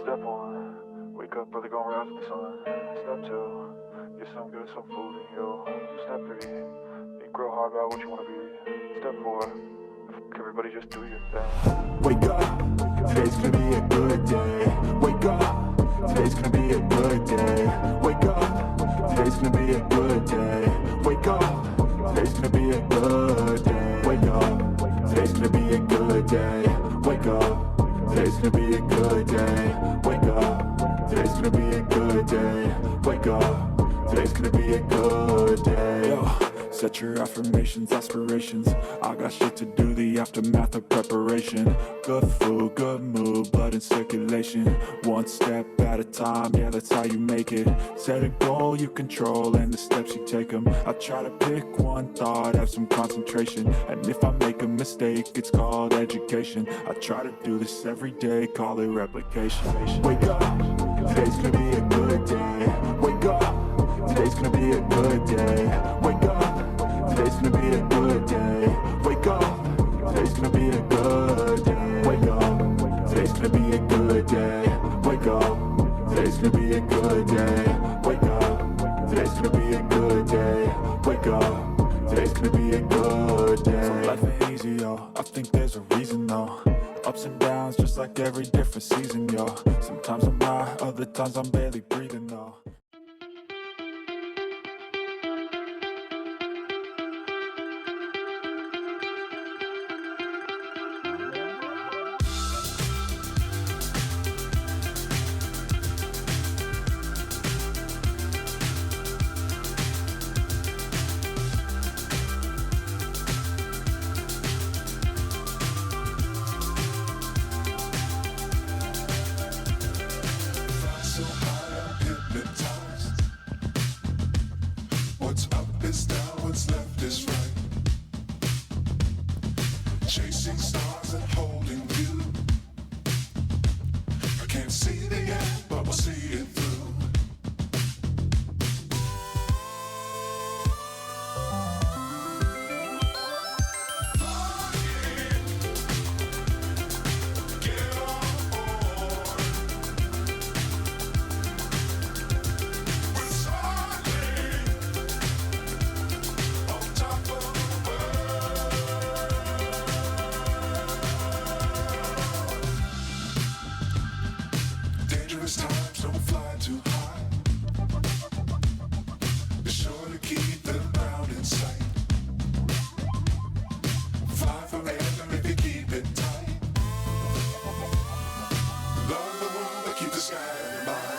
Step one, wake up, brother, gonna rise with the sun. Step two, get some good, some food in you. Step three, think real hard about what you wanna be. Step four, everybody just do your thing. Wake up, today's gonna be a good day. Wake up, today's gonna be a good day. Wake up, today's gonna be a good day. Wake up, today's gonna be a good day. Wake up, today's gonna be a good day. Wake up, today's gonna be a good day. Wake up, today's gonna be a good day. Wake up, today's gonna be a good day. Yo. Set your affirmations, aspirations. I got shit to do, the aftermath of preparation. Good food, good mood, blood in circulation. One step at a time, yeah, that's how you make it. Set a goal you control and the steps you take them. I try to pick one thought, have some concentration. And if I make a mistake, it's called education. I try to do this every day, call it replication. Wake up, today's gonna be a good day. Wake up, today's gonna be a good day. Wake up, today's gonna be a good day. Wake up, today's gonna be a good day. Wake up, today's gonna be a good day. Wake up, today's gonna be a good day. Wake up, today's gonna be a good day. Wake up, today's gonna be a good day. So life ain't easy, yo. I think there's a reason, though. Ups and downs, just like every different season, yo. Sometimes I'm high, other times I'm barely breathing, though. Chasing stars and holding you. I can't see the end, but we'll see it through. Times don't fly too high. Be sure to keep the ground in sight. Fly forever if you keep it tight. Love the world, but keep the sky in mind.